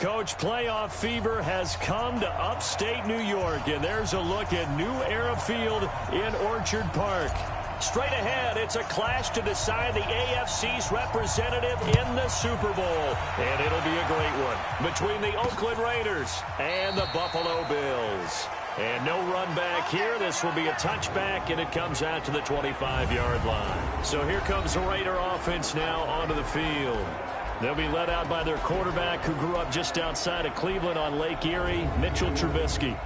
Coach, playoff fever has come to upstate New York, and there's a look at New Era Field in Orchard Park. Straight ahead, it's a clash to decide the AFC's representative in the Super Bowl, and it'll be a great one between the Oakland Raiders and the Buffalo Bills. And no run back here. This will be a touchback, and it comes out to the 25-yard line. So here comes the Raider offense now onto the field. They'll be led out by their quarterback who grew up just outside of Cleveland on Lake Erie, Mitchell Trubisky.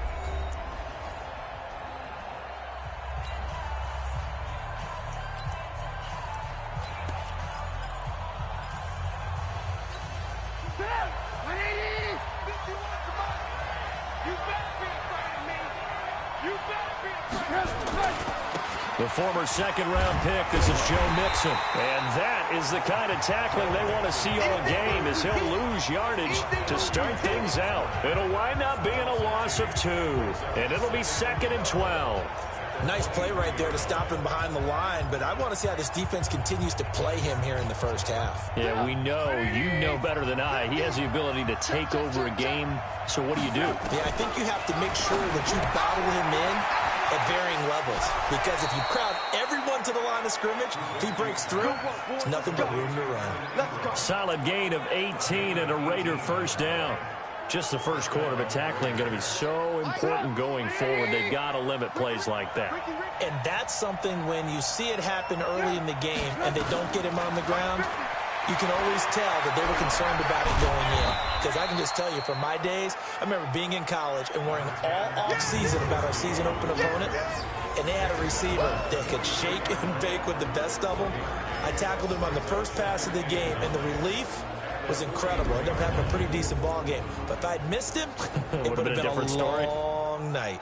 The former second-round pick, this is Joe Mixon. And that is the kind of tackling they want to see all game, as he'll lose yardage to start things out. It'll wind up being a loss of 2, and it'll be 2nd and 12. Nice play right there to stop him behind the line, but I want to see how this defense continues to play him here in the first half. Yeah, we know, you know better than I, he has the ability to take over a game, so what do? Yeah, I think you have to make sure that you bottle him in at varying levels, because if you crowd everyone to the line of scrimmage, if he breaks through, it's nothing but room to run. Solid gain of 18 and a Raider first down. Just the first quarter, but tackling going to be so important going forward. They've got to limit plays like that. And that's something when you see it happen early in the game and they don't get him on the ground, you can always tell that they were concerned about it going in. Because I can just tell you, from my days, I remember being in college and worrying all off-season about our season open opponent, and they had a receiver that could shake and bake with the best of them. I tackled him on the first pass of the game, and the relief was incredible. I ended up having a pretty decent ball game. But if I'd missed him, it would have been a different story. Long night.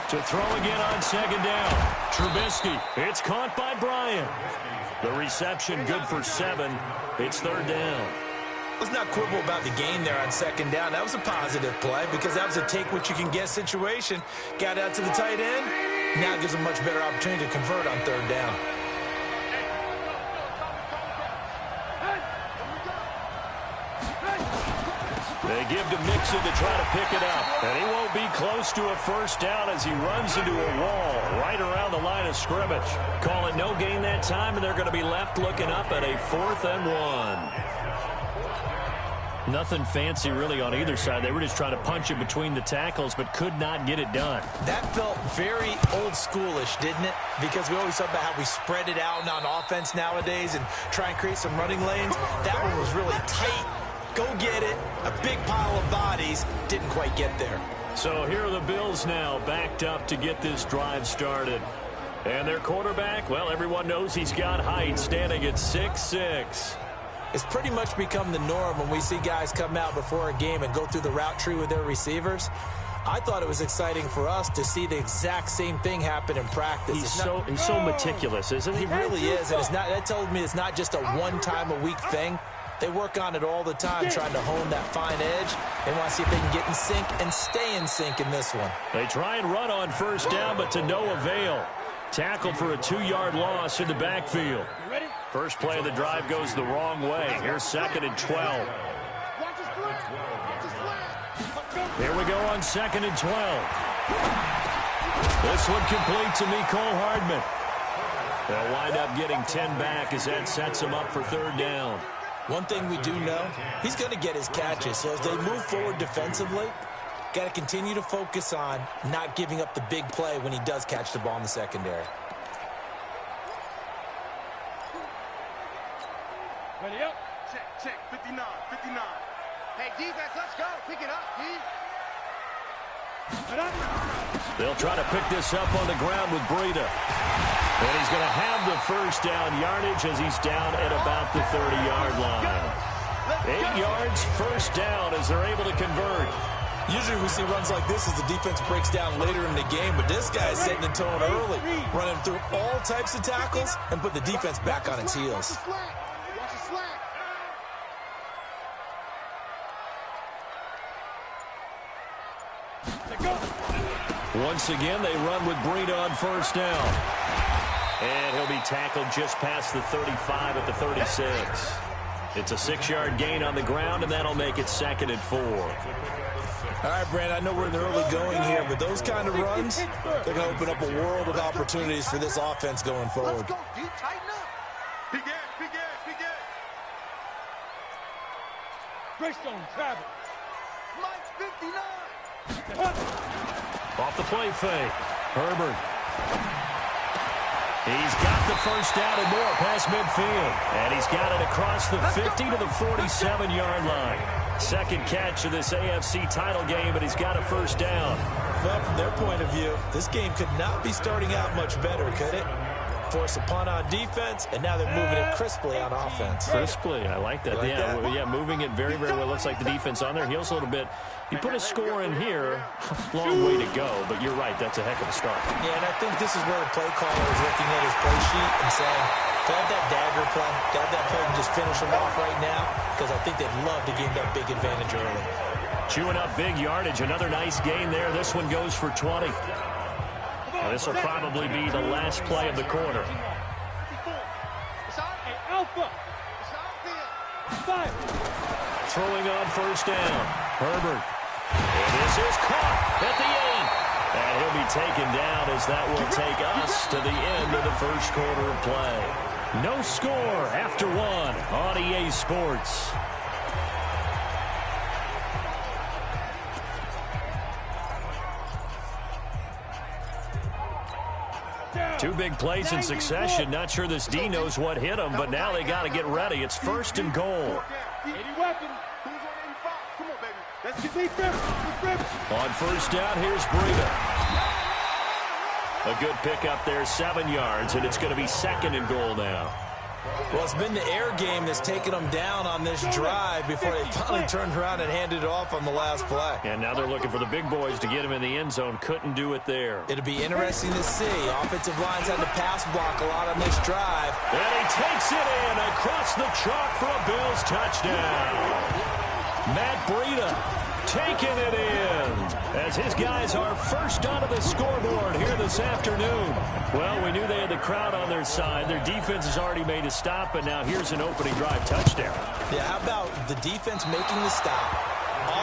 To throw again on second down. Trubisky. It's caught by Bryant. The reception good for 7. It's 3rd down. Let's not quibble about the gain there on second down. That was a positive play because that was a take-what-you-can-get situation. Got out to the tight end. Now it gives them much better opportunity to convert on 3rd down. They give to Mixon to try to pick it up. And he won't be close to a first down as he runs into a wall right around the line of scrimmage. Call it no gain that time, and they're going to be left looking up at a 4th and 1. Nothing fancy really on either side. They were just trying to punch it between the tackles, but could not get it done. That felt very old schoolish, didn't it? Because we always talk about how we spread it out on offense nowadays and try and create some running lanes. That one was really tight. Go get it. A big pile of bodies. Didn't quite get there. So here are the Bills now backed up to get this drive started. And their quarterback, well, everyone knows he's got height, standing at 6'6". It's pretty much become the norm when we see guys come out before a game and go through the route tree with their receivers. I thought it was exciting for us to see the exact same thing happen in practice. He's so meticulous, isn't he? He really is, and that told me it's not just a one-time-a-week thing. They work on it all the time, trying to hone that fine edge. They want to see if they can get in sync and stay in sync in this one. They try and run on first down, but to no avail. Tackled for a 2-yard loss in the backfield. First play of the drive goes the wrong way. Here's 2nd and 12. Here we go on 2nd and 12. This one complete to Mecole Hardman. They'll wind up getting 10 back as that sets them up for 3rd down. One thing we do know, he's going to get his catches. So as they move forward defensively, got to continue to focus on not giving up the big play when he does catch the ball in the secondary. Ready up? Check, 59. Hey, defense, let's go. Pick it up, D. They'll try to pick this up on the ground with Breida. And he's going to have the first down yardage as he's down at about the 30-yard line. 8 yards, first down as they're able to convert. Usually we see runs like this as the defense breaks down later in the game, but this guy's setting the tone early, running through all types of tackles and put the defense back on its heels. Once again, they run with Breida on first down. And he'll be tackled just past the 35 at the 36. It's a 6-yard gain on the ground, and that'll make it 2nd and 4. All right, Brand, I know we're in the early going here, but those kind of runs, they're going to open up a world of opportunities for this offense going forward. Let's go, D. Tighten up. Big ass, big ass, big ass. Greystone, travel. Mike 59. Off the play fake. Herbert. He's got the first down and more past midfield. And he's got it across the 50 to the 47-yard line. Second catch of this AFC title game, and he's got a first down. Well, from their point of view, this game could not be starting out much better, could it? Force a punt on defense, and now they're moving it crisply on offense. Crisply, I like that. Yeah, moving it very, very well. Looks like the defense on there heals a little bit. You put a score in here, long way to go, but you're right, that's a heck of a start. Yeah, and I think this is where the play caller is looking at his play sheet and saying, do I have that dagger play? Do I have that play and just finish him off right now? Because I think they'd love to gain that big advantage early. Chewing up big yardage, another nice gain there. This one goes for 20. Now, this will probably be the last play of the quarter. Throwing on first down. Herbert. And this is caught at the 8. And he'll be taken down as that will take us to the end of the first quarter of play. No score after 1 on EA Sports. Two big plays in succession. Not sure this D knows what hit him, but now they got to get ready. It's 1st and goal. On first down, here's Breida. A good pickup there, 7 yards, and it's going to be 2nd and goal now. Well, it's been the air game that's taken them down on this drive before they finally turned around and handed it off on the last play. And now they're looking for the big boys to get him in the end zone. Couldn't do it there. It'll be interesting to see. Offensive lines had to pass block a lot on this drive. And he takes it in across the chalk for a Bills touchdown. Matt Breida taking it in as his guys are first onto the scoreboard here this afternoon. Well, we knew they had the crowd on their side. Their defense has already made a stop, and now here's an opening drive touchdown. Yeah, how about the defense making the stop,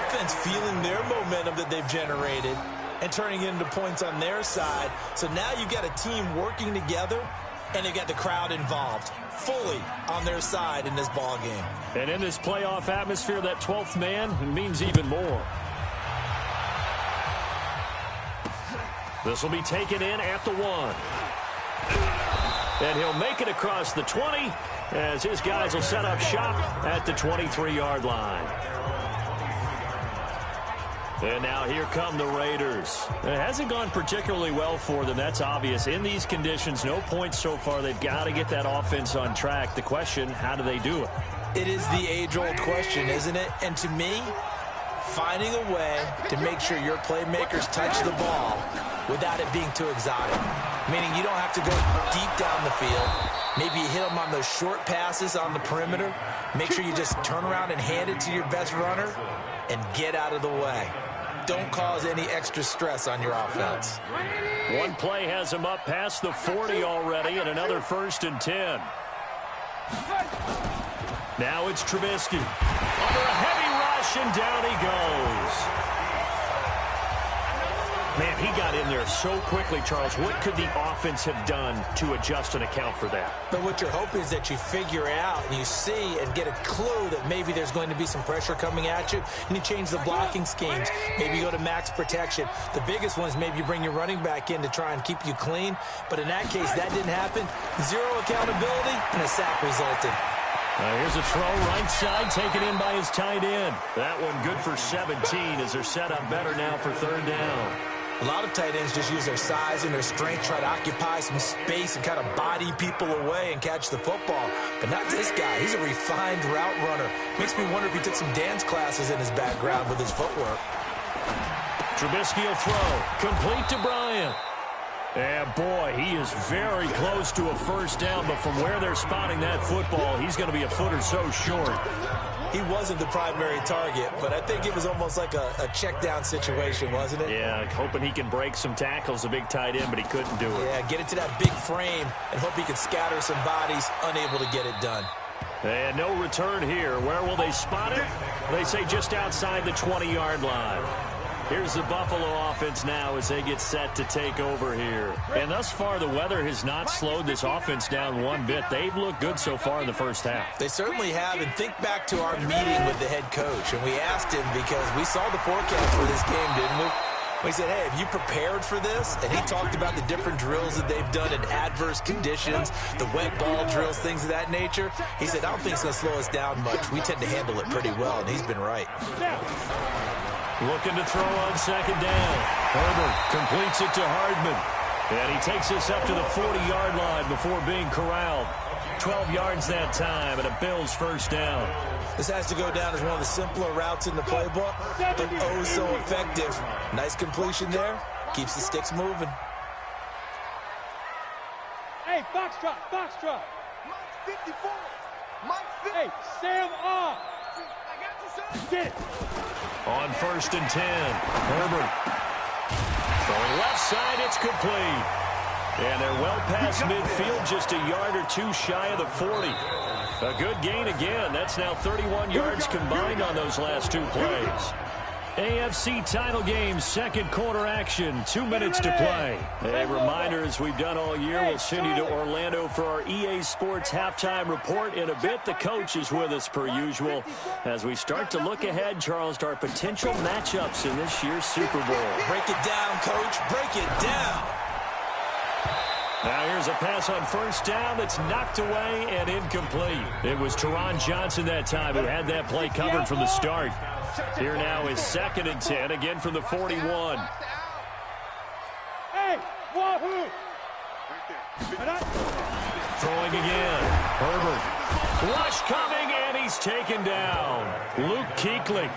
offense feeling their momentum that they've generated, and turning it into points on their side. So now you've got a team working together, and they've got the crowd involved fully on their side in this ball game. And in this playoff atmosphere, that 12th man means even more. This will be taken in at the 1. And he'll make it across the 20 as his guys will set up shop at the 23-yard line. And now here come the Raiders. It hasn't gone particularly well for them. That's obvious. In these conditions, no points so far. They've got to get that offense on track. The question, how do they do it? It is the age-old question, isn't it? And to me, finding a way to make sure your playmakers touch the ball without it being too exotic. Meaning you don't have to go deep down the field. Maybe you hit them on those short passes on the perimeter. Make sure you just turn around and hand it to your best runner and get out of the way. Don't cause any extra stress on your offense. One play has him up past the 40 already, and another 1st and 10. Now it's Trubisky. Under a heavy rush, and down he goes. Man, he got in there so quickly, Charles. What could the offense have done to adjust and account for that? But what you're hoping is that you figure out and you see and get a clue that maybe there's going to be some pressure coming at you, and you change the blocking schemes. Maybe you go to max protection. The biggest one is maybe you bring your running back in to try and keep you clean. But in that case, that didn't happen. Zero accountability, and a sack resulted. Here's a throw right side, taken in by his tight end. That one good for 17 as they're set up better now for 3rd down. A lot of tight ends just use their size and their strength, try to occupy some space and kind of body people away and catch the football. But not this guy. He's a refined route runner. Makes me wonder if he took some dance classes in his background with his footwork. Trubisky will throw. Complete to Bryant. And boy, he is very close to a first down, but from where they're spotting that football, he's going to be a foot or so short. he wasn't the primary target, but I think it was almost like a check down situation, wasn't it? Yeah, hoping he can break some tackles, a big tight end, but he couldn't do it. Yeah, get it to that big frame and hope he can scatter some bodies, unable to get it done. And no return here. Where will they spot it? They say just outside the 20-yard line. Here's the Buffalo offense now as they get set to take over here. And thus far, the weather has not slowed this offense down one bit. They've looked good so far in the first half. They certainly have. And think back to our meeting with the head coach. And we asked him because we saw the forecast for this game, didn't we? We said, hey, have you prepared for this? And he talked about the different drills that they've done in adverse conditions, the wet ball drills, things of that nature. He said, I don't think it's going to slow us down much. We tend to handle it pretty well, and he's been right. Looking to throw on second down. Herbert completes it to Hardman. And he takes us up to the 40-yard line before being corralled. 12 yards that time, and a Bills first down. This has to go down as one of the simpler routes in the playbook, but oh so effective. Nice completion there. Keeps the sticks moving. Hey, Foxtrot, Foxtrot. Mike 54. Mike 50. Hey, Sam off. I got you, sir. Get it. On first and 10, Herbert. Throwing left side, it's complete. And they're well past midfield, just a yard or two shy of the 40. A good gain again. That's now 31 yards combined on those last two plays. AFC title game, second quarter action, 2 minutes to play. A reminder, as we've done all year, we'll send you to Orlando for our EA Sports halftime report. In a bit, the coach is with us per usual. As we start to look ahead, Charles, to our potential matchups in this year's Super Bowl. Break it down, coach. Break it down. Now here's a pass on first down that's knocked away and incomplete. It was Teron Johnson that time who had that play covered from the start. Here now is second and 10, again from the 41. Hey, wahoo! Throwing again. Herbert. Rush coming, and he's taken down. Luke Kuechly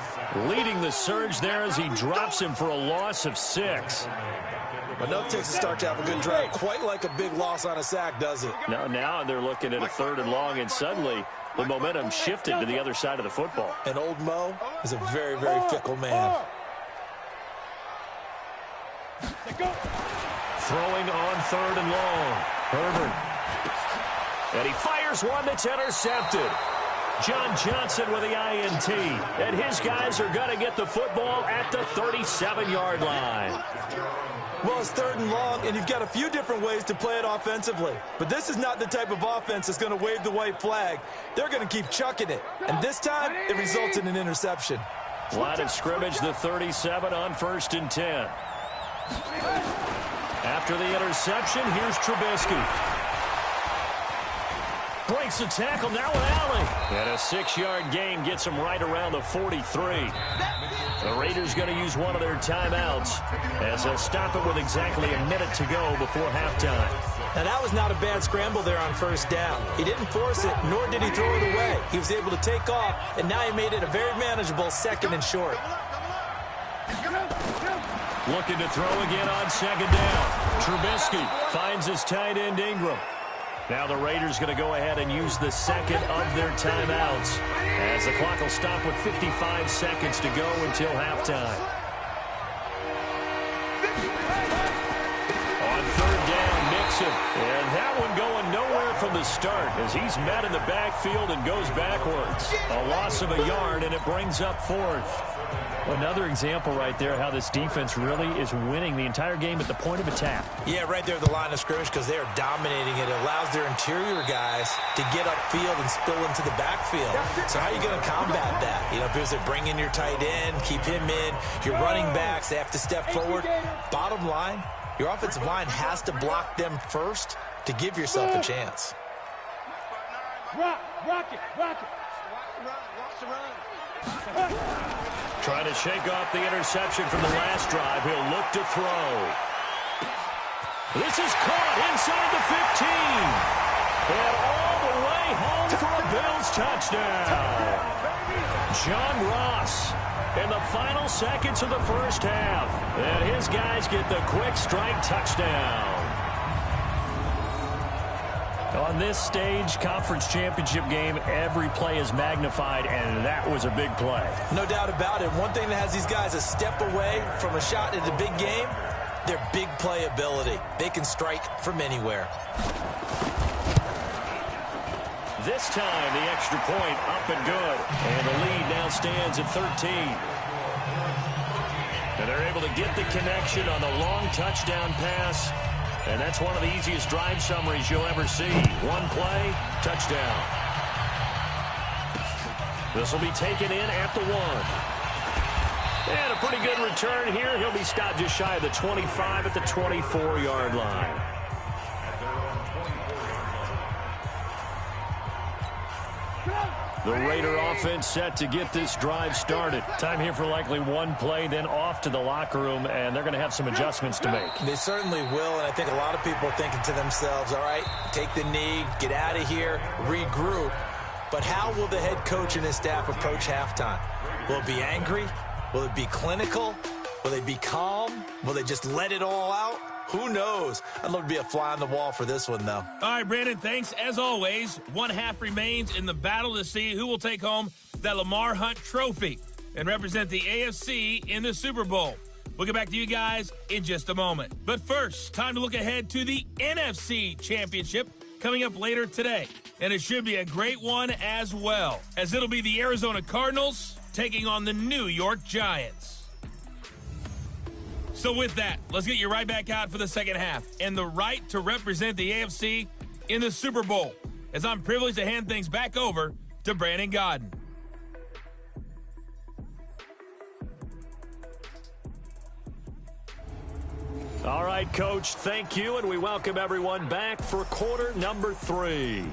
leading the surge there as he drops him for a loss of 6. Enough takes to start to have a good drive. Quite like a big loss on a sack, does it? No, now they're looking at a third and long, and suddenly the momentum shifted to the other side of the football. And old Mo is a very, very fickle man. Throwing on third and long. Herbert. And he fires one that's intercepted. John Johnson with the INT. And his guys are going to get the football at the 37-yard line. Well, it's third and long, and you've got a few different ways to play it offensively. But this is not the type of offense that's going to wave the white flag. They're going to keep chucking it. And this time, it results in an interception. Line of scrimmage, the 37 on first and 10. After the interception, here's Trubisky. Breaks the tackle, now an alley. And a 6-yard gain gets him right around the 43. The Raiders going to use one of their timeouts as they'll stop it with exactly a minute to go before halftime. Now, that was not a bad scramble there on first down. He didn't force it, nor did he throw it away. He was able to take off, and now he made it a very manageable second and short. Looking to throw again on second down. Trubisky finds his tight end Ingram. Now the Raiders going to go ahead and use the second of their timeouts as the clock will stop with 55 seconds to go until halftime. On third down, Mixon. And that one going nowhere from the start as he's met in the backfield and goes backwards. A loss of a yard, and it brings up fourth. Another example right there how this defense really is winning the entire game at the point of attack. Yeah, right there at the line of scrimmage because they are dominating it. It allows their interior guys to get upfield and spill into the backfield. So how are you going to combat that? You know, because they bring in your tight end, keep him in. Your running backs, they have to step forward. Bottom line, your offensive line has to block them first to give yourself a chance. Rock it. Watch the run. Trying to shake off the interception from the last drive. He'll look to throw. This is caught inside the 15. And all the way home for a Bills touchdown. John Ross in the final seconds of the first half. And his guys get the quick strike touchdown. On this stage, conference championship game, every play is magnified, and that was a big play. No doubt about it. One thing that has these guys a step away from a shot in a big game, their big play ability. They can strike from anywhere. This time, the extra point up and good. And the lead now stands at 13. And they're able to get the connection on the long touchdown pass. And that's one of the easiest drive summaries you'll ever see. One play, touchdown. This will be taken in at the 1. And a pretty good return here. He'll be stopped just shy of the 25 at the 24-yard line. The Raider offense set to get this drive started. Time here for likely one play, then off to the locker room, and they're going to have some adjustments to make. They certainly will, and I think a lot of people are thinking to themselves, all right, take the knee, get out of here, regroup. But how will the head coach and his staff approach halftime? Will it be angry? Will it be clinical? Will they be calm? Will they just let it all out? Who knows? I'd love to be a fly on the wall for this one, though. All right, Brandon, thanks. As always, one half remains in the battle to see who will take home that Lamar Hunt trophy and represent the AFC in the Super Bowl. We'll get back to you guys in just a moment. But first, time to look ahead to the NFC Championship coming up later today. And it should be a great one as well, as it'll be the Arizona Cardinals taking on the New York Giants. So with that, let's get you right back out for the second half and the right to represent the AFC in the Super Bowl, as I'm privileged to hand things back over to Brandon Godden. All right, Coach, thank you, and we welcome everyone back for quarter number 3.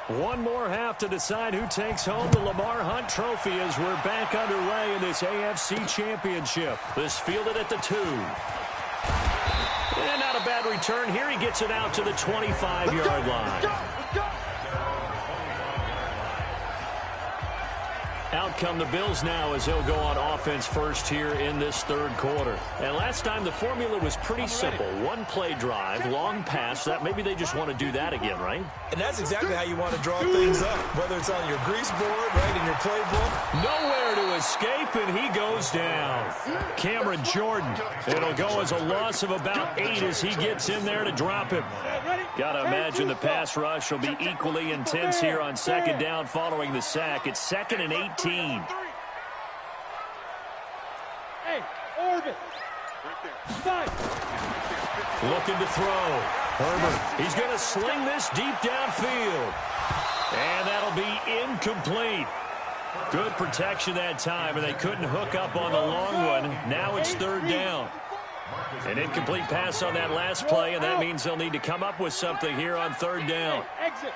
One more half to decide who takes home the Lamar Hunt Trophy as we're back underway in this AFC Championship. This fielded at the 2. And not a bad return here. He gets it out to the 25-yard line. Out come the Bills now as they'll go on offense first here in this third quarter. And last time the formula was pretty simple. One play drive, long pass. That maybe they just want to do that again, right? And that's exactly how you want to draw things up, whether it's on your grease board, right, in your playbook. Nowhere to escape, and he goes down. Cameron Jordan. It'll go as a loss of about 8 as he gets in there to drop him. Got to imagine the pass rush will be equally intense here on second down following the sack. It's 2nd and 18. Hey, Orbit. Looking to throw. Herbert, he's going to sling this deep downfield. And that'll be incomplete. Good protection that time, and they couldn't hook up on the long one. Now it's 3rd down. An incomplete pass on that last play, and that means they'll need to come up with something here on 3rd down. Exit.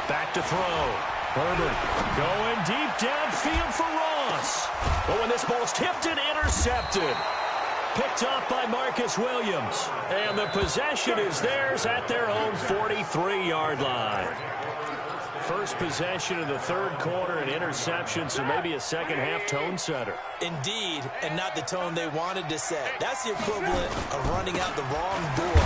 Back to throw. Herbert going deep downfield for Ross. But when this ball's tipped and intercepted. Picked off by Marcus Williams. And the possession is theirs at their own 43-yard line. First possession of the third quarter, an interception, so maybe a second-half tone setter. Indeed, and not the tone they wanted to set. That's the equivalent of running out the wrong door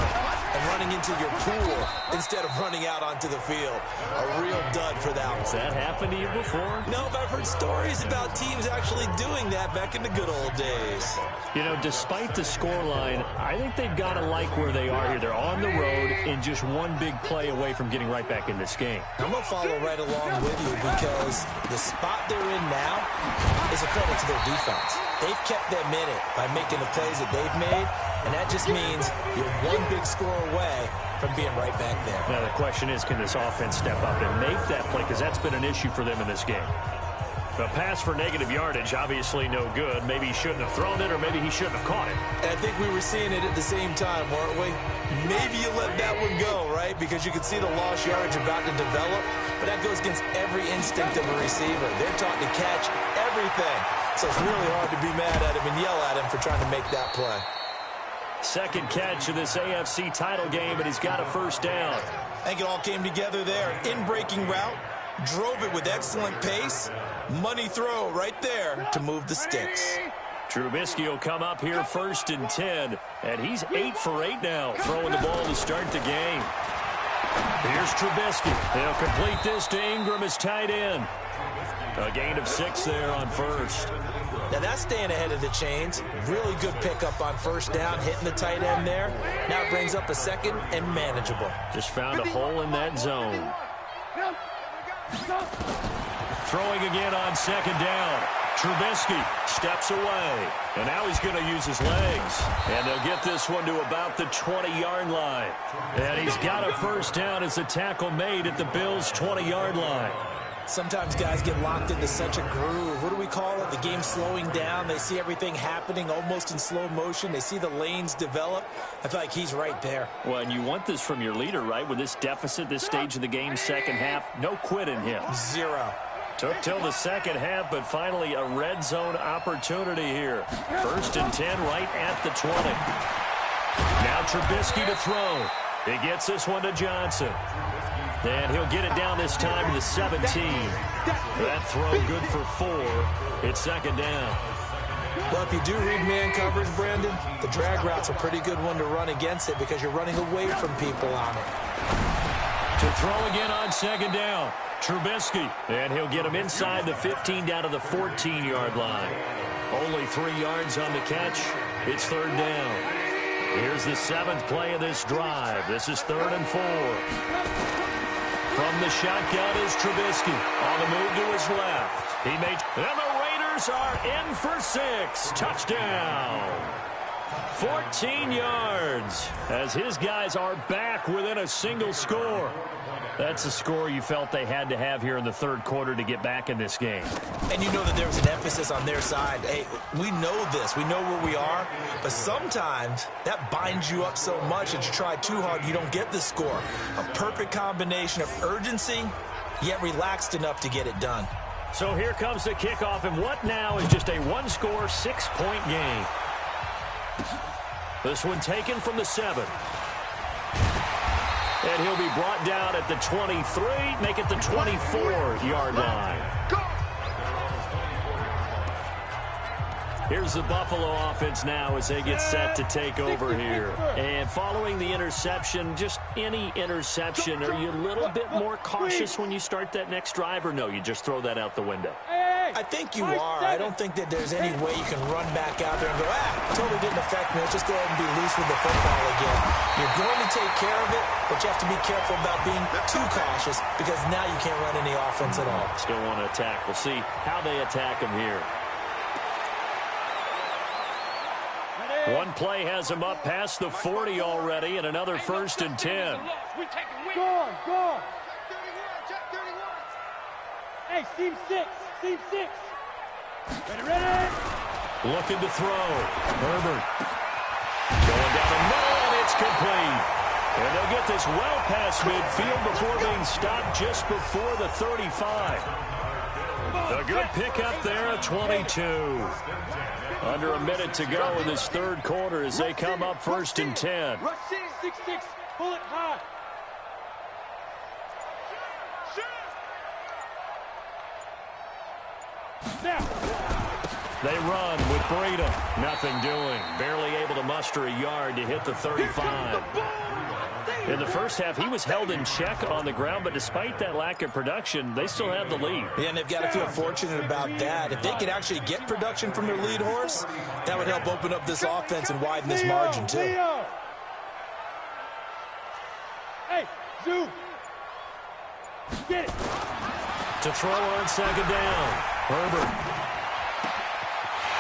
and running into your pool instead of running out onto the field. A real dud for that one. Has that happened to you before? No, but I've heard stories about teams actually doing that back in the good old days. You know, despite the scoreline, I think they've got to like where they are here. They're on the road and just one big play away from getting right back in this game. I'm going to follow right along with you because the spot they're in now is a credit to their defense. They've kept them in it by making the plays that they've made, and that just means you're one big score away from being right back there. Now the question is, can this offense step up and make that play? Because that's been an issue for them in this game. A pass for negative yardage, obviously no good. Maybe he shouldn't have thrown it, or maybe he shouldn't have caught it. And I think we were seeing it at the same time, weren't we? Maybe you let that one go, right? Because you could see the lost yardage about to develop. But that goes against every instinct of a receiver. They're taught to catch everything. So it's really hard to be mad at him and yell at him for trying to make that play. Second catch of this AFC title game, and he's got a first down. I think it all came together there. In-breaking route, drove it with excellent pace. Money throw right there to move the sticks. Trubisky will come up here 1st and 10, and he's 8 for 8 now, throwing the ball to start the game. Here's Trubisky. They'll complete this to Ingram as tight end. A gain of 6 there on first. Now that's staying ahead of the chains. Really good pickup on first down, hitting the tight end there. Now it brings up a second and manageable. Just found a hole in that zone. Throwing again on second down. Trubisky steps away. And now he's going to use his legs. And they'll get this one to about the 20-yard line. And he's got a first down as the tackle made at the Bills' 20-yard line. Sometimes guys get locked into such a groove. What do we call it? The game slowing down. They see everything happening almost in slow motion. They see the lanes develop. I feel like he's right there. Well, and you want this from your leader, right? With this deficit, this stage of the game, second half, no quit in him. 0. Took till the second half, but finally a red zone opportunity here. 1st and 10 right at the 20. Now Trubisky to throw. He gets this one to Johnson. And he'll get it down this time to the 17. That throw good for 4. It's second down. Well, if you do read man coverage, Brandon, the drag route's a pretty good one to run against it because you're running away from people on it. To throw again on second down. Trubisky. And he'll get him inside the 15 down to the 14-yard line. Only 3 yards on the catch. It's 3rd down. Here's the 7th play of this drive. This is 3rd and 4. From the shotgun is Trubisky. On the move to his left. He made, and the Raiders are in for 6. Touchdown. 14 yards as his guys are back within a single score. That's a score you felt they had to have here in the third quarter to get back in this game. And you know that there was an emphasis on their side. Hey, we know this. We know where we are. But sometimes that binds you up so much that you try too hard, you don't get the score. A perfect combination of urgency, yet relaxed enough to get it done. So here comes the kickoff, and what now is just a one-score, 6-point game. This one taken from the 7. And he'll be brought down at the 23, make it the 24-yard line. Here's the Buffalo offense now as they get set to take over here. And following the interception, just any interception, are you a little bit more cautious when you start that next drive, or no, you just throw that out the window? I think you are. I don't think that there's any way you can run back out there and go, totally didn't affect me. Let's just go ahead and be loose with the football again. You're going to take care of it, but you have to be careful about being too cautious because now you can't run any offense at all. Still want to attack. We'll see how they attack him here. One play has him up past the 40 already, and another 1st and 10. Go. Hey, seam 6. Seam 6. Ready. Looking to throw. Herbert. Going down the middle, and it's complete. And they'll get this well past midfield before being stopped just before the 35. A good pickup there at 22. Under a minute to go in this third quarter as they come up 1st and 10. 6-6. Pull it high. They run with Breida. Nothing doing. Barely able to muster a yard to hit the 35. In the first half, he was held in check on the ground, but despite that lack of production, they still have the lead. Yeah, and they've got to feel fortunate about that. If they could actually get production from their lead horse, that would help open up this offense and widen this margin, too. Hey, Zoo. Get it. To throw on 2nd down. Herbert.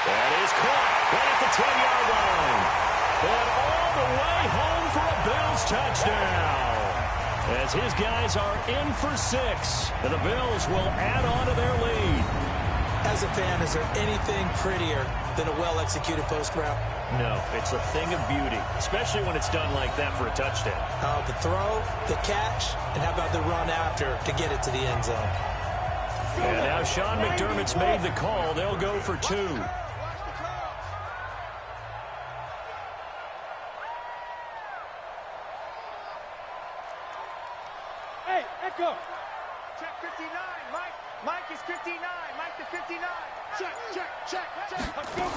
That is caught right at the 10-yard line. And all the way home for a Bills touchdown. As his guys are in for 6. And the Bills will add on to their lead. As a fan, is there anything prettier than a well-executed post route? No, it's a thing of beauty, especially when it's done like that for a touchdown. The throw, the catch, and how about the run after to get it to the end zone? And now Sean McDermott's made the call. They'll go for 2. Hey, Echo. Check 59. Mike is 59. Mike to 59. Check. Let's go.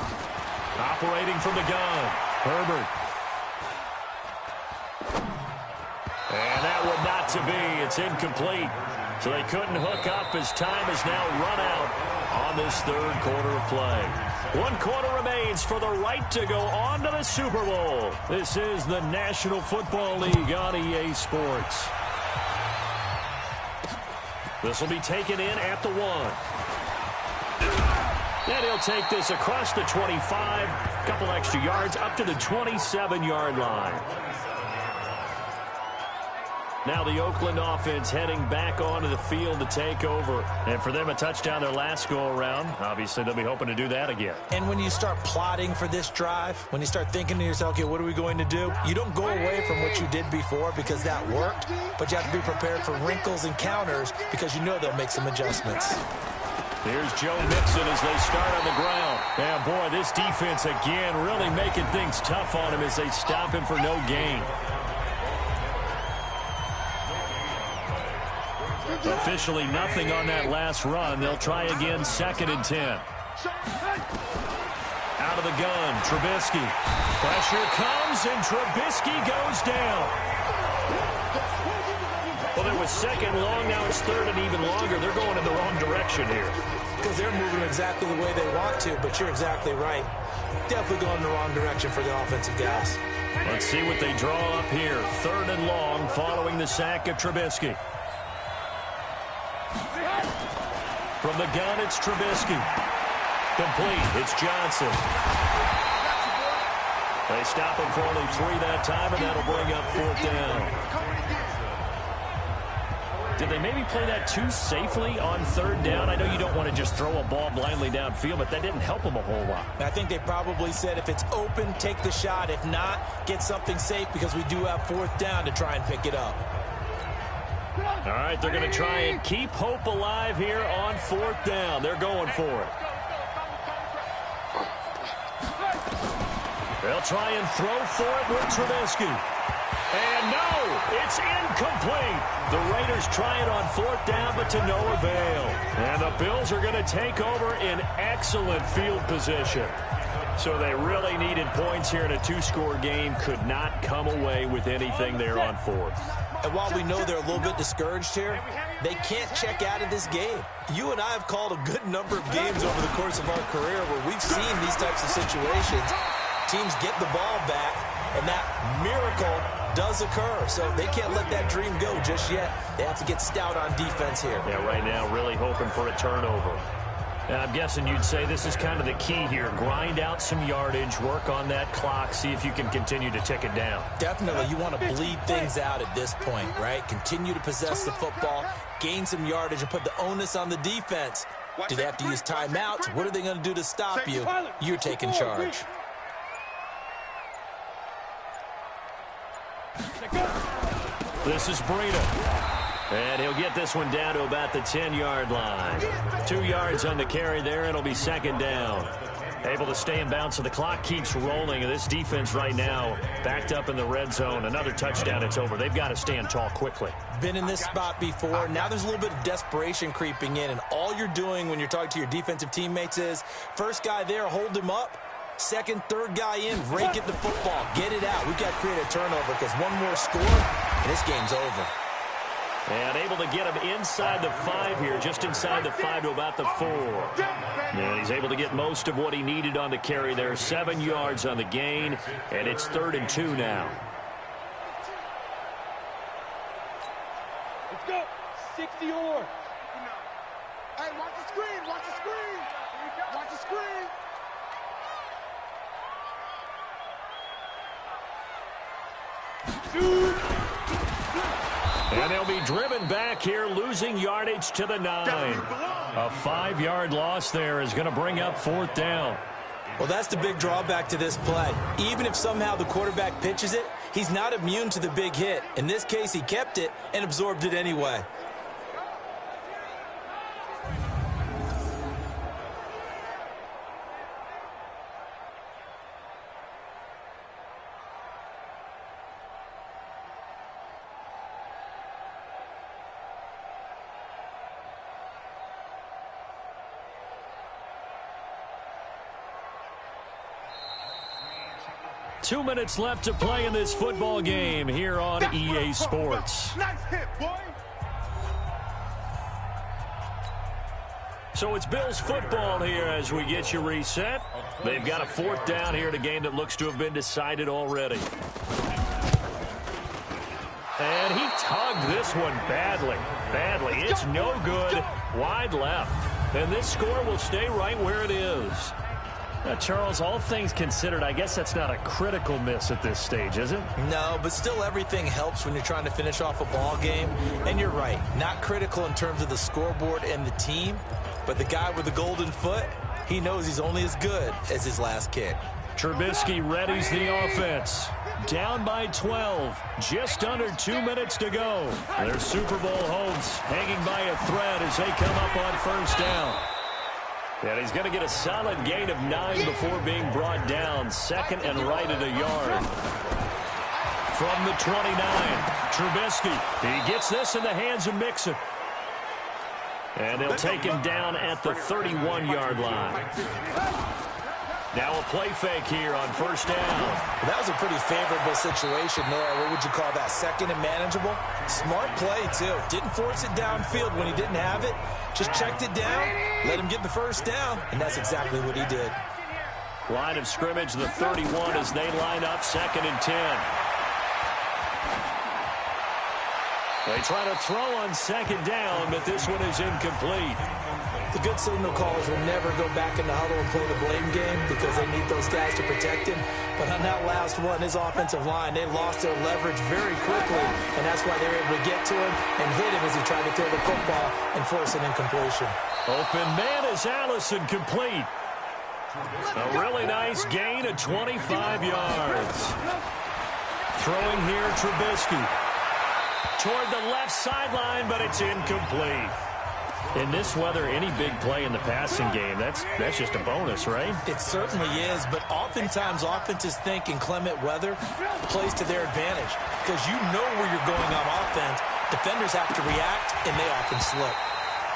Operating from the gun. Herbert. And that would not to be. It's incomplete. So they couldn't hook up as time has now run out on this third quarter of play. 1 quarter remains for the right to go on to the Super Bowl. This is the National Football League on EA Sports. This will be taken in at the 1. And he'll take this across the 25. Couple extra yards up to the 27-yard line. Now the Oakland offense heading back onto the field to take over. And for them, a touchdown their last go-around. Obviously, they'll be hoping to do that again. And when you start plotting for this drive, when you start thinking to yourself, okay, what are we going to do? You don't go away from what you did before because that worked, but you have to be prepared for wrinkles and counters because you know they'll make some adjustments. Here's Joe Mixon as they start on the ground. And, boy, this defense, again, really making things tough on him as they stop him for no gain. Officially nothing on that last run. They'll try again, 2nd and 10. Out of the gun, Trubisky. Pressure comes, and Trubisky goes down. Well, it was 2nd long, now it's 3rd and even longer. They're going in the wrong direction here. Because they're moving exactly the way they want to, but you're exactly right. Definitely going in the wrong direction for the offensive guys. Let's see what they draw up here. 3rd and long following the sack of Trubisky. From the gun, it's Trubisky. Complete. It's Johnson. They stop him for only 3 that time, and that'll bring up 4th down. Did they maybe play that too safely on 3rd down? I know you don't want to just throw a ball blindly downfield, but that didn't help them a whole lot. I think they probably said if it's open, take the shot. If not, get something safe because we do have 4th down to try and pick it up. All right, they're going to try and keep hope alive here on 4th down. They're going for it. They'll try and throw for it with Trubisky. And no, it's incomplete. The Raiders try it on 4th down, but to no avail. And the Bills are going to take over in excellent field position. So they really needed points here in a 2-score game. Could not come away with anything there on 4th. And while we know they're a little bit discouraged here, they can't check out of this game. You and I have called a good number of games over the course of our career where we've seen these types of situations. Teams get the ball back, and that miracle does occur. So they can't let that dream go just yet. They have to get stout on defense here. Yeah, right now really hoping for a turnover. And I'm guessing you'd say this is kind of the key here. Grind out some yardage, work on that clock, see if you can continue to tick it down. Definitely. You want to bleed things out at this point, right? Continue to possess the football, gain some yardage, and put the onus on the defense. Do they have to use timeouts? What are they going to do to stop you? You're taking charge. This is Breida. And he'll get this one down to about the 10-yard line. 2 yards on the carry there. It'll be 2nd down. Able to stay in bounds, so the clock keeps rolling. And this defense right now backed up in the red zone. Another touchdown, it's over. They've got to stand tall quickly. Been in this spot before. Now there's a little bit of desperation creeping in. And all you're doing when you're talking to your defensive teammates is, first guy there, hold him up. Second, third guy in, rake at the football. Get it out. We've got to create a turnover because one more score, and this game's over. And able to get him inside the 5 here, just inside the 5 to about the 4. And he's able to get most of what he needed on the carry there. 7 yards on the gain, and it's 3rd and 2 now. Let's go. 60 or. Hey, watch the screen. Watch the screen. Watch the screen. And they'll be driven back here, losing yardage to the 9. A 5-yard loss there is going to bring up 4th down. Well, that's the big drawback to this play. Even if somehow the quarterback pitches it, he's not immune to the big hit. In this case, he kept it and absorbed it anyway. Two minutes left to play in this football game here on EA Sports. Nice hit, boy. So it's Bills football here as we get you reset. They've got a 4th down here in a game that looks to have been decided already. And he tugged this one badly. It's no good. Wide left. And this score will stay right where it is. Now, Charles, all things considered, I guess that's not a critical miss at this stage, is it? No, but still everything helps when you're trying to finish off a ball game. And you're right, not critical in terms of the scoreboard and the team, but the guy with the golden foot, he knows he's only as good as his last kick. Trubisky readies the offense. Down by 12. Just under 2 minutes to go. Their Super Bowl hopes hanging by a thread as they come up on 1st down. And he's going to get a solid gain of 9 before being brought down. 2nd and right at a yard. From the 29, Trubisky. He gets this in the hands of Mixon. And they'll take him down at the 31-yard line. Now a play fake here on 1st down. That was a pretty favorable situation there. What would you call that? 2nd and manageable? Smart play, too. Didn't force it downfield when he didn't have it. Just checked it down, let him get the 1st down, and that's exactly what he did. Line of scrimmage, the 31 as they line up 2nd and 10. They try to throw on 2nd down, but this one is incomplete. The good signal callers will never go back in the huddle and play the blame game because they need those guys to protect him. But on that last one, his offensive line, they lost their leverage very quickly, and that's why they were able to get to him and hit him as he tried to throw the football and force an incompletion. Open man is Allison, complete. A really nice gain of 25 yards. Throwing here, Trubisky. Toward the left sideline, but it's incomplete. In this weather, any big play in the passing game, that's just a bonus, right? It certainly is, but oftentimes offenses think in clement weather plays to their advantage because you know where you're going on offense. Defenders have to react, and they often slip.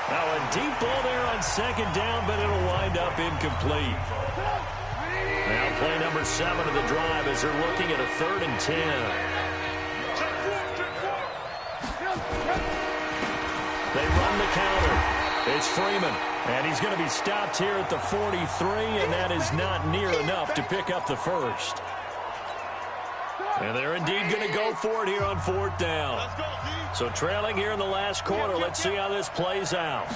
Now a deep ball there on second down, but it'll wind up incomplete. Now play number 7 of the drive as they're looking at a 3rd and 10. They run the counter. It's Freeman, and he's going to be stopped here at the 43, and that is not near enough to pick up the first. And they're indeed going to go for it here on 4th down. So trailing here in the last quarter, let's see how this plays out.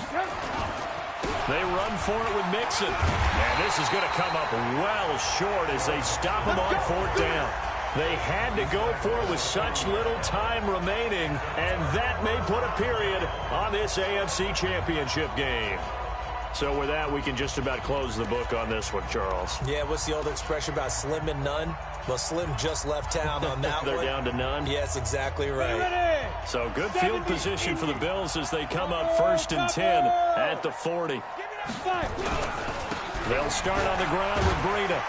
They run for it with Mixon, and this is going to come up well short as they stop him on 4th down. They had to go for it with such little time remaining, and that may put a period on this AFC Championship game. So with that, we can just about close the book on this one, Charles. Yeah, what's the old expression about slim and none? Well, Slim just left town on that They're one. down to none? Yes, exactly right. So good field position for the Bills as they come up 1st and 10 at the 40. They'll start on the ground with Breida.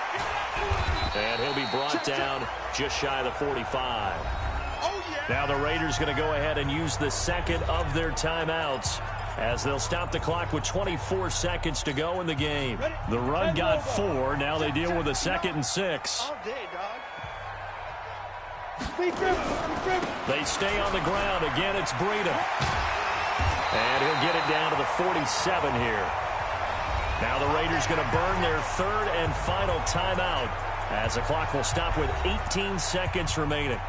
And he'll be brought down just shy of the 45. Now the Raiders going to go ahead and use the second of their timeouts as they'll stop the clock with 24 seconds to go in the game. The run got 4. Now they deal with a 2nd and 6. They stay on the ground. Again, it's Breida. And he'll get it down to the 47 here. Now the Raiders going to burn their 3rd and final timeout as the clock will stop with 18 seconds remaining.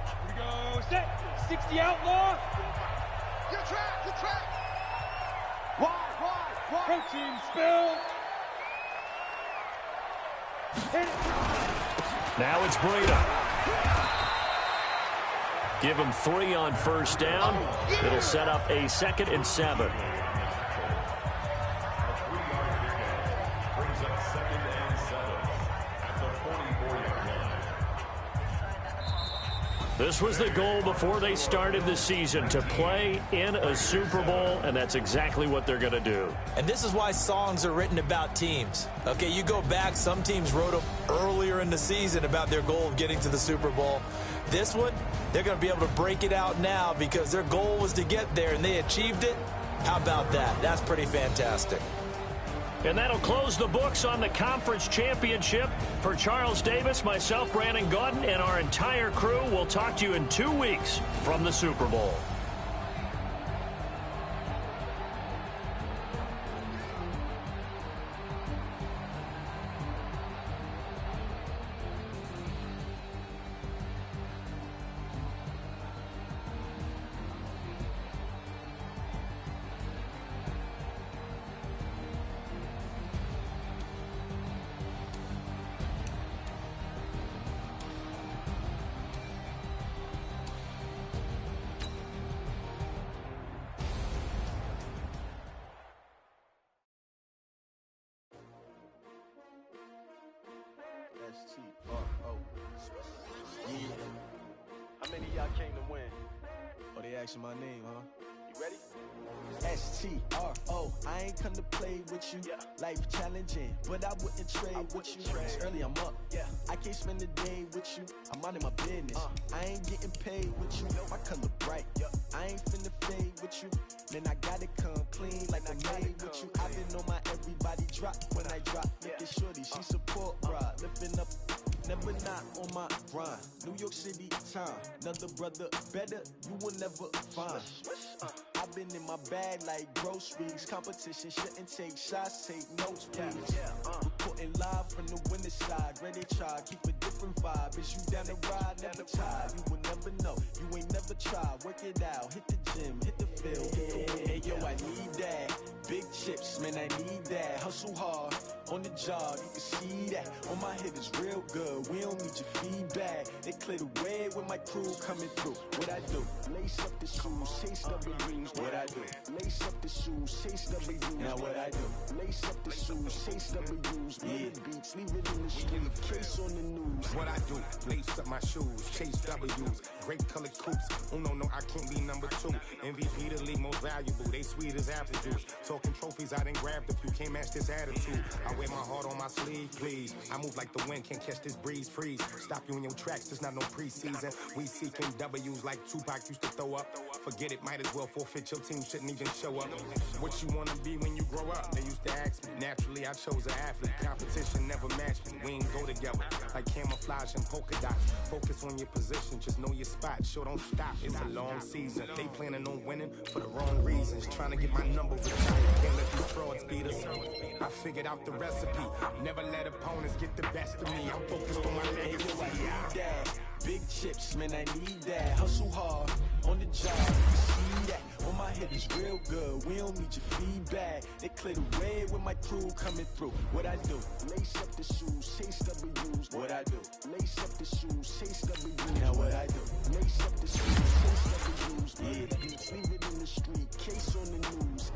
Here we go, set. 60 outlaw. Your track. Wide. Protein spill. Hit it. Now it's Breida. Give him 3 on 1st down. It'll set up a 2nd and 7. This was the goal before they started the season, to play in a Super Bowl, and that's exactly what they're going to do. And this is why songs are written about teams. Okay, you go back, some teams wrote them earlier in the season about their goal of getting to the Super Bowl. This one, they're going to be able to break it out now because their goal was to get there, and they achieved it. How about that? That's pretty fantastic. And that'll close the books on the conference championship. For Charles Davis, myself, Brandon Gaudin, and our entire crew, we'll talk to you in 2 weeks from the Super Bowl. How many of y'all came to win? Oh, they asking my name, huh? You ready? S-T-R-O, I ain't come to play with you. Yeah. Life challenging, but I wouldn't trade with you. It's early, I'm up. Yeah. I can't spend the day with you. I'm out of my business. I ain't getting paid with you. My color bright. I ain't finna fade with you. Man, I gotta come clean like I made with you. I've been on my everybody drop when I drop. Look at shorty, she support ride. Lifting up, never not on my grind. New York City time, another brother better, you will never find. I've been in my bag like groceries. Competition shouldn't take shots, take notes, please. Reporting live from the winter side. Ready to try, keep a different vibe. Is you down the ride, never tired. You will never know, you ain't never tried. Work it out, hit the gym, hit the field. Hey yo, I need that. Big chips, man, I need that. Hustle hard, on the job, you can see that. On my head is real good, we don't need your feedback. They clear the way with my crew coming through. What I do? Lace up the shoes, chase W's. What I do? Lace up the shoes, chase W's. Now what I do? Lace up the shoes, chase W's. Yeah, beats, leave it in the street, case on the news. What I do? Lace up my shoes, chase W's. Great colored coops. Oh no, I can't be number 2. MVP the league most valuable. They sweet as apple juice. Talking trophies, I done grabbed a few. Can't match this attitude. I wear my heart on my sleeve, please. I move like the wind, can't catch this breeze. Freeze. Stop you in your tracks. There's not no preseason. We seeking W's like Tupac used to throw up. Forget it, might as well forfeit. Your team shouldn't even show up. What you wanna be when you grow up? They used to ask me. Naturally, I chose an athlete. Competition never matched me. We ain't go together like camouflage and polka dots. Focus on your position, just know your spot. Sure, don't stop. It's a long season. They planning on winning for the wrong reasons. Trying to get my number retired. Can't let these frauds beat us. I figured out the recipe. Never let opponents get the best of me. I'm focused on my legacy. I need that. Big chips, man, I need that. Hustle hard, on the job, you see that. On my head is real good, we don't need your feedback. They clear the way with my crew coming through. What I do? Lace up the shoes, chase W's. What I do? Lace up the shoes, chase W's. Now what I do? Lace up the shoes, chase W's. Yeah, beats, leave it in the street, case on the news.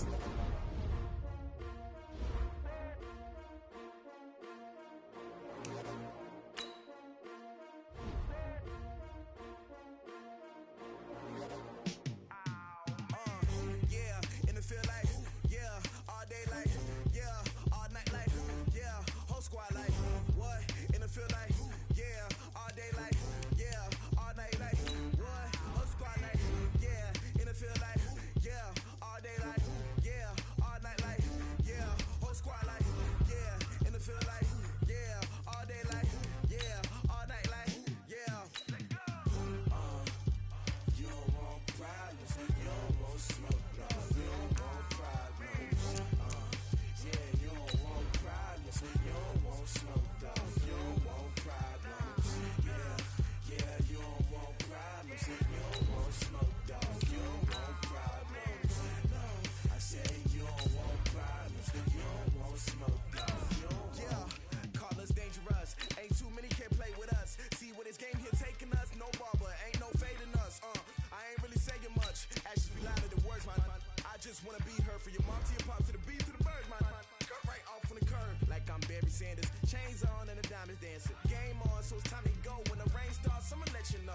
Chains on and the diamonds dancing. Game on, so it's time to go. When the rain starts, I'ma let you know.